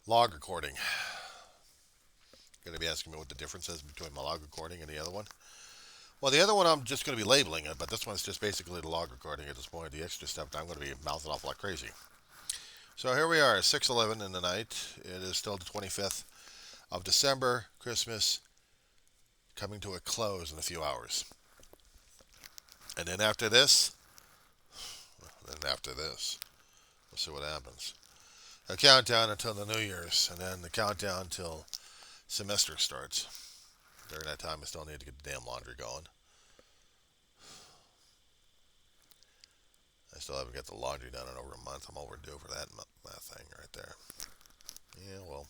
Log recording. Going to be asking me what the difference is between my log recording and the other one. Well, the other one I'm just going to be labeling it, but this one's just basically the log recording at this point. The extra stuff I'm going to be mouthing off like crazy. So here we are, 6:11 in the night. It is still the 25th of December. Christmas coming to a close in a few hours. And then after this, we'll see what happens. A countdown until the New Year's, and then the countdown until semester starts. During that time, I still need to get the damn laundry going. I still haven't got the laundry done in over a month. I'm overdue for that thing right there. Yeah, well.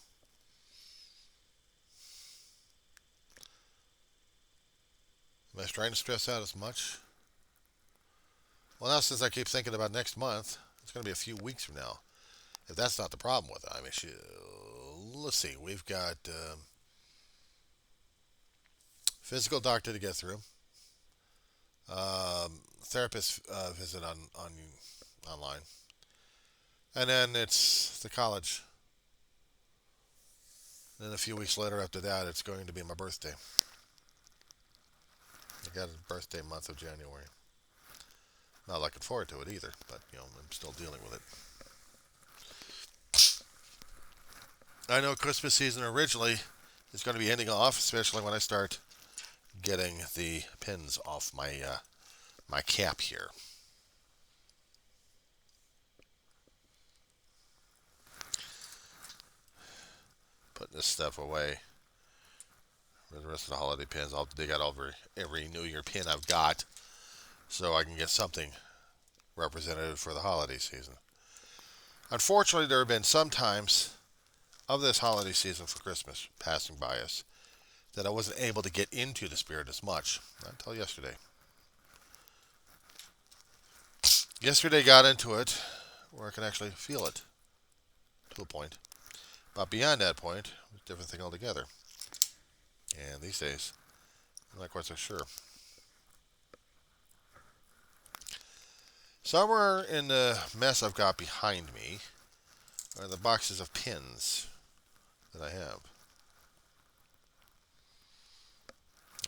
Am I trying to stress out as much? Well, now since I keep thinking about next month, it's going to be a few weeks from now. If that's not the problem with it, I mean, let's see. We've got physical doctor to get through. Therapist visit on online, and then it's the college. Then a few weeks later after that, it's going to be my birthday. I got a birthday month of January. Not looking forward to it either, but I'm still dealing with it. I know Christmas season originally is going to be ending off, especially when I start getting the pins off my cap here. Putting this stuff away. For the rest of the holiday pins, I'll dig out every New Year pin I've got so I can get something representative for the holiday season. Unfortunately, there have been some times of this holiday season for Christmas passing by us that I wasn't able to get into the spirit as much until yesterday. Yesterday got into it where I can actually feel it to a point. But beyond that point, it's a different thing altogether. And these days, I'm not quite so sure. Somewhere in the mess I've got behind me are the boxes of pins that I have.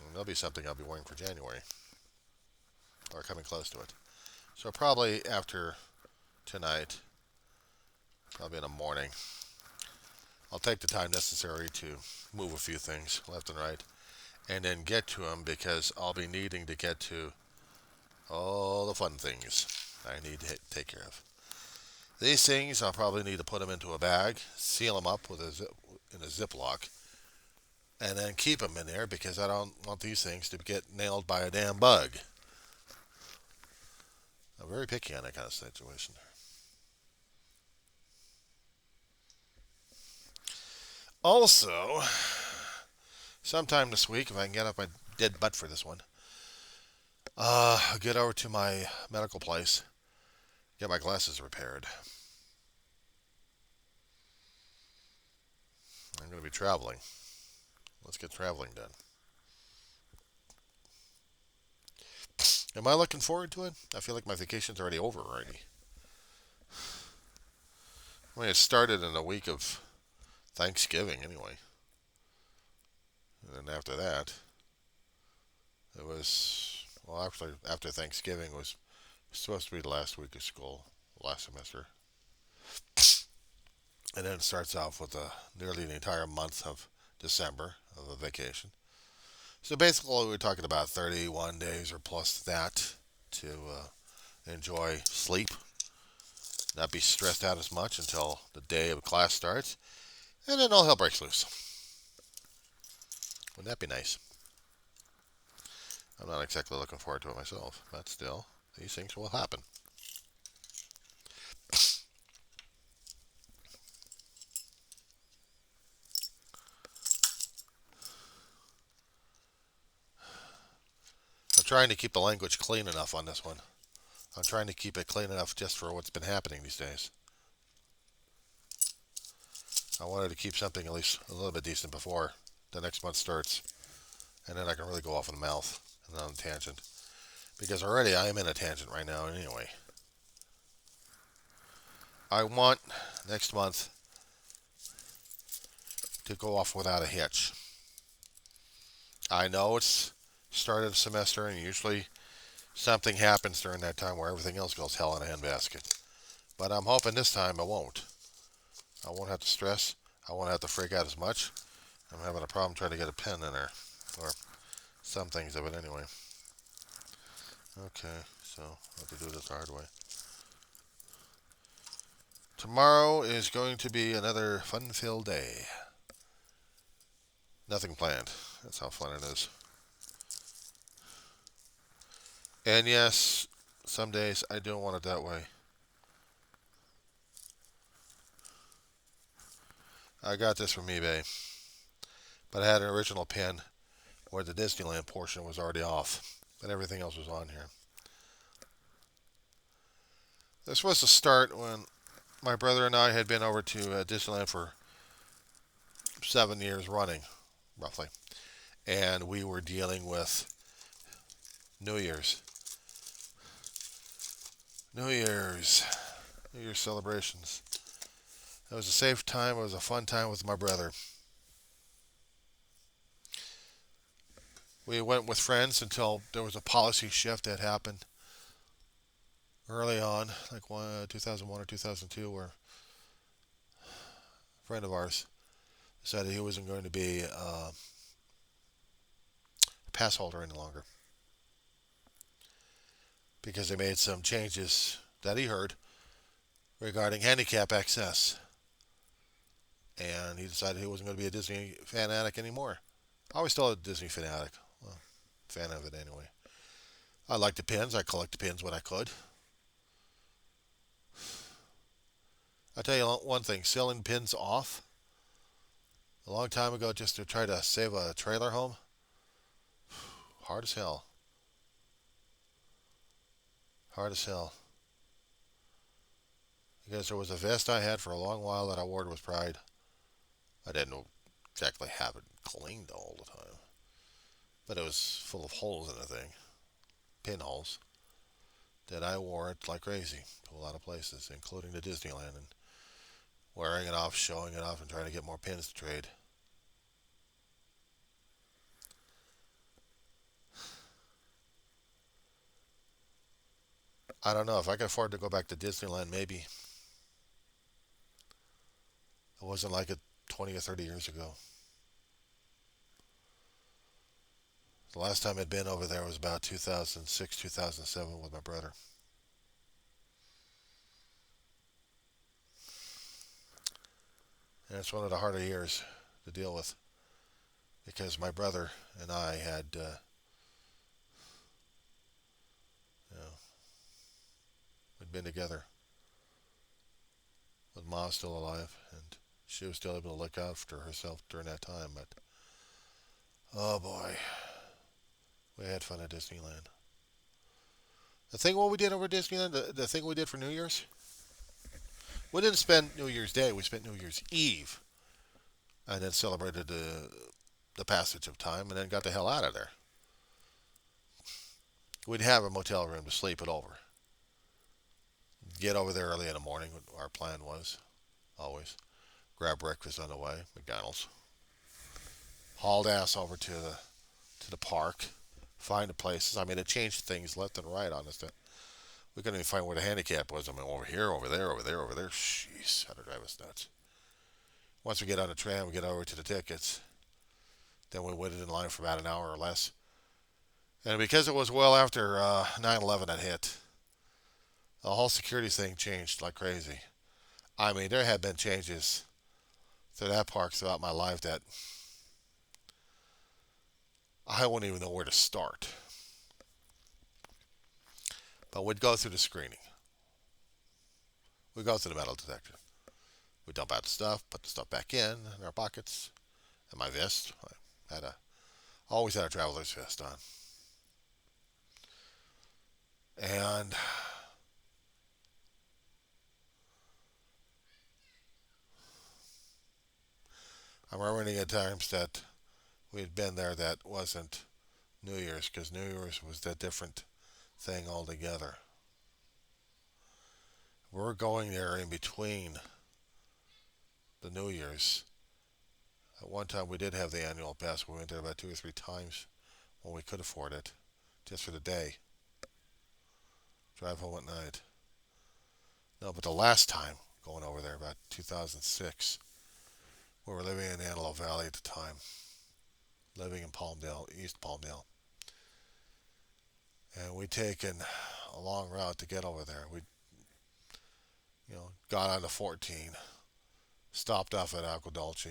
And there'll be something I'll be wearing for January, or coming close to it. So probably after tonight, probably in the morning, I'll take the time necessary to move a few things left and right, and then get to them because I'll be needing to get to all the fun things I need to take care of. These things, I'll probably need to put them into a bag, seal them up in a Ziploc, and then keep them in there because I don't want these things to get nailed by a damn bug. I'm very picky on that kind of situation. Also, sometime this week, if I can get up my dead butt for this one, I'll get over to my medical place, get my glasses repaired. I'm going to be traveling. Let's get traveling done. Am I looking forward to it? I feel like my vacation's already over already. I mean, it started in a week of Thanksgiving anyway. And then after that, it was, well, actually, after Thanksgiving was supposed to be the last week of school, last semester. And then it starts off with nearly the entire month of December of a vacation. So basically, we're talking about 31 days or plus that to enjoy sleep, not be stressed out as much until the day of class starts, and then all hell breaks loose. Wouldn't that be nice? I'm not exactly looking forward to it myself, but still, these things will happen. I'm trying to keep the language clean enough on this one. I'm trying to keep it clean enough just for what's been happening these days. I wanted to keep something at least a little bit decent before the next month starts. And then I can really go off in the mouth and on a tangent. Because already I am in a tangent right now anyway. I want next month to go off without a hitch. I know it's start of the semester, and usually something happens during that time where everything else goes hell in a handbasket. But I'm hoping this time it won't. I won't have to stress. I won't have to freak out as much. I'm having a problem trying to get a pen in there, or some things of it anyway. Okay, so I have to do this the hard way. Tomorrow is going to be another fun-filled day. Nothing planned. That's how fun it is. And yes, some days I don't want it that way. I got this from eBay, but I had an original pin where the Disneyland portion was already off, but everything else was on here. This was the start when my brother and I had been over to Disneyland for 7 years running, roughly, and we were dealing with New Year's. New Year's celebrations. It was a safe time. It was a fun time with my brother. We went with friends until there was a policy shift that happened early on, like 2001 or 2002, where a friend of ours decided he wasn't going to be a pass holder any longer because they made some changes that he heard regarding handicap access. And he decided he wasn't going to be a Disney fanatic anymore. I was still a Disney fanatic. Well, fan of it anyway. I like the pins. I collect the pins when I could. I'll tell you one thing. Selling pins off a long time ago just to try to save a trailer home. Hard as hell. Hard as hell. Because there was a vest I had for a long while that I wore with pride. I didn't exactly have it cleaned all the time. But it was full of holes in the thing. Pinholes. That I wore it like crazy to a lot of places, including the Disneyland. And wearing it off, showing it off, and trying to get more pins to trade. I don't know. If I could afford to go back to Disneyland, maybe. It wasn't like it 20 or 30 years ago. The last time I'd been over there was about 2006, 2007 with my brother. And it's one of the harder years to deal with because my brother and I had, we'd been together with Ma still alive, and she was still able to look after herself during that time. But oh boy, we had fun at Disneyland. The thing what we did over at Disneyland, the thing we did for New Year's, we didn't spend New Year's Day. We spent New Year's Eve, and then celebrated the passage of time, and then got the hell out of there. We'd have a motel room to sleep it over. Get over there early in the morning. Our plan was always grab breakfast on the way, McDonald's. Hauled ass over to the park, find the places. I mean, it changed things left and right on us. We couldn't even find where the handicap was. I mean, over here, over there, over there, over there. Jeez, how to drive us nuts. Once we get on the tram, we get over to the tickets. Then we waited in line for about an hour or less. And because it was well after 9/11 had hit, the whole security thing changed like crazy. I mean, there had been changes to that park throughout my life that I wouldn't even know where to start. But we'd go through the screening. We'd go through the metal detector. We'd dump out the stuff, put the stuff back in our pockets, and my vest. I always had a traveler's vest on. And I'm remembering at times that we had been there that wasn't New Year's, because New Year's was that different thing altogether. We're going there in between the New Year's. At one time, we did have the annual pass. We went there about 2 or 3 times when we could afford it, just for the day. Drive home at night. No, but the last time going over there, about 2006, we were living in Antelope Valley at the time, living in Palmdale, East Palmdale. And we'd taken a long route to get over there. We, got on the 14, stopped off at Aqua Dulce,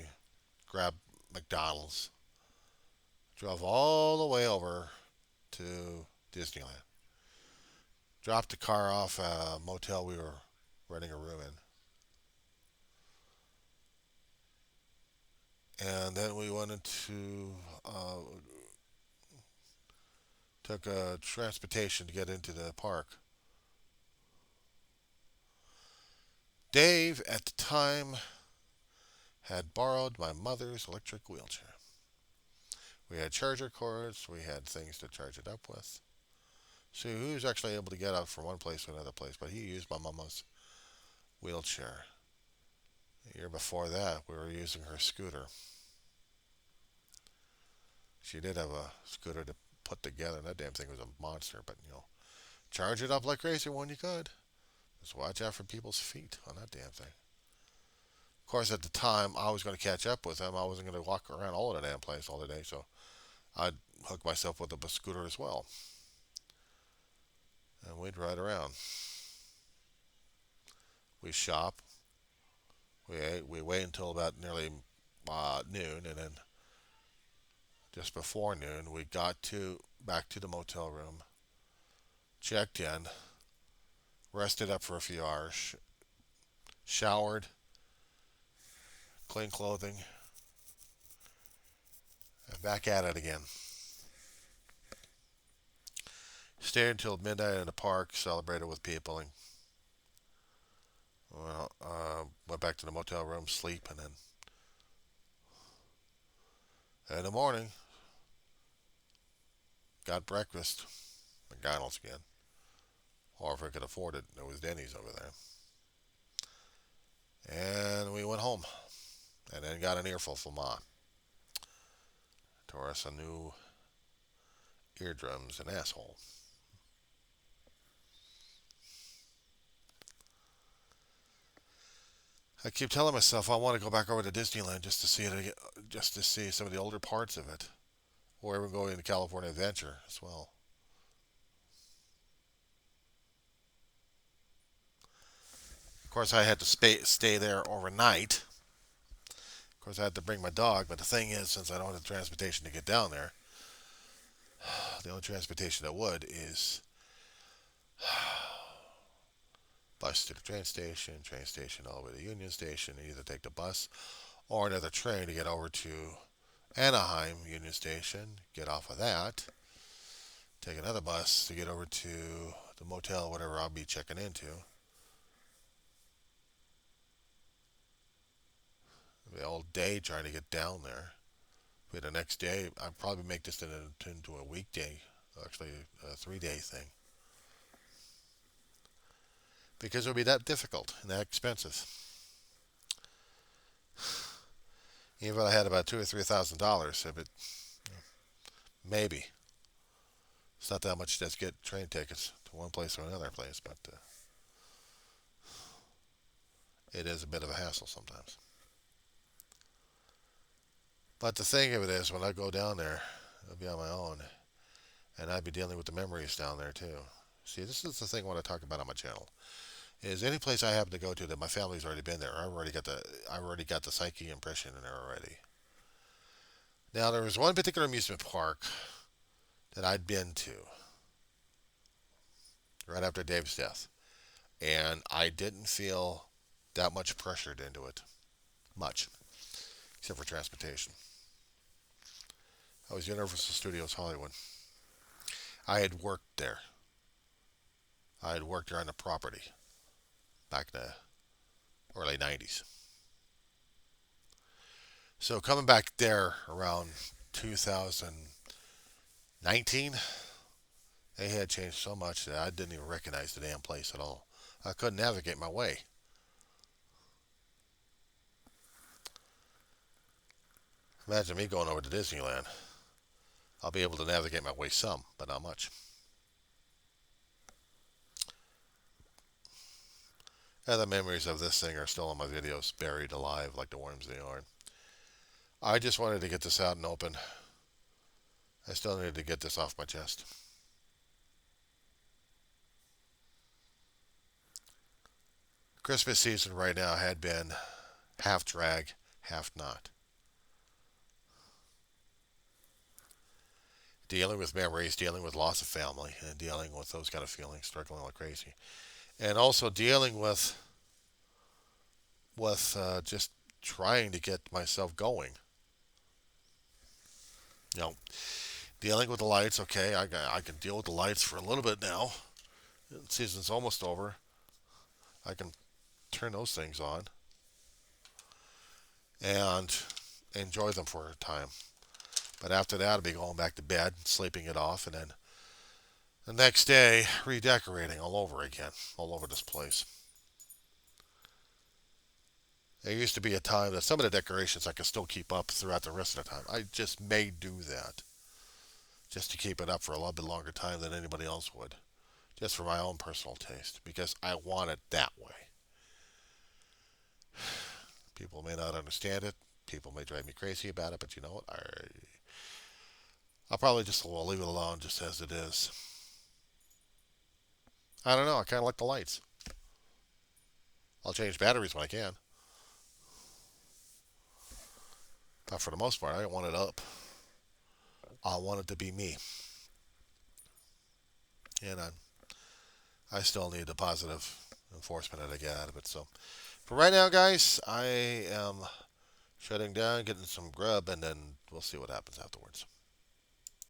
grabbed McDonald's, drove all the way over to Disneyland. Dropped the car off at a motel we were renting a room in. And then we went into, took a transportation to get into the park. Dave, at the time, had borrowed my mother's electric wheelchair. We had charger cords, we had things to charge it up with. So he was actually able to get out from one place to another place, but he used my mama's wheelchair. The year before that, we were using her scooter. She did have a scooter to put together, and that damn thing was a monster, but charge it up like crazy when you could. Just watch out for people's feet on that damn thing. Of course, at the time, I was going to catch up with him. I wasn't going to walk around all of the damn place all the day, so I'd hook myself with a scooter as well. And we'd ride around. We shop. We ate. We wait until about nearly noon, and then just before noon, we got back to the motel room, checked in, rested up for a few hours, showered, clean clothing, and back at it again. Stayed until midnight in the park, celebrated with people, and went back to the motel room, sleep, and then in the morning, got breakfast, McDonald's again. Or if I could afford it, there was Denny's over there. And we went home, and then got an earful from Ma. Tore us a new eardrums and asshole. I keep telling myself I want to go back over to Disneyland just to see it, just to see some of the older parts of it, or even go into California Adventure as well. Of course, I had to stay there overnight. Of course, I had to bring my dog, but the thing is, since I don't have the transportation to get down there, the only transportation that would is bus to the train station all the way to Union Station, and either take the bus or another train to get over to Anaheim Union Station, get off of that, take another bus to get over to the motel, whatever I'll be checking into. The whole day trying to get down there. But the next day, I'd probably make this into a weekday, actually a 3-day thing. Because it would be that difficult and that expensive. Even if I had about $2,000 or $3,000, if it, maybe. It's not that much to just get train tickets to one place or another place, but it is a bit of a hassle sometimes. But the thing of it is, when I go down there, I'll be on my own, and I'd be dealing with the memories down there too. See, this is the thing I want to talk about on my channel. Is any place I happen to go to that my family's already been there, I've already got the psychic impression in there already. Now, there was one particular amusement park that I'd been to right after Dave's death, and I didn't feel that much pressured into it, much, except for transportation. That was Universal Studios Hollywood. I had worked there. I had worked there on the property back in the early 90s. So coming back there around 2019, they had changed so much that I didn't even recognize the damn place at all. I couldn't navigate my way. Imagine me going over to Disneyland. I'll be able to navigate my way some, but not much. And the memories of this thing are still in my videos, buried alive like the worms they are. I just wanted to get this out and open. I still needed to get this off my chest. Christmas season right now had been half drag, half not. Dealing with memories, dealing with loss of family, and dealing with those kind of feelings, struggling like crazy. And also dealing with just trying to get myself going. You know, dealing with the lights. Okay, I can deal with the lights for a little bit now. The season's almost over. I can turn those things on and enjoy them for a time. But after that, I'll be going back to bed, sleeping it off, and then the next day, redecorating all over again, all over this place. There used to be a time that some of the decorations I could still keep up throughout the rest of the time. I just may do that just to keep it up for a little bit longer time than anybody else would. Just for my own personal taste, because I want it that way. People may not understand it. People may drive me crazy about it, but you know what? I'll probably just leave it alone just as it is. I don't know. I kind of like the lights. I'll change batteries when I can. But for the most part, I don't want it up. I want it to be me. And I still need the positive enforcement that I get out of it. So for right now, guys, I am shutting down, getting some grub, and then we'll see what happens afterwards.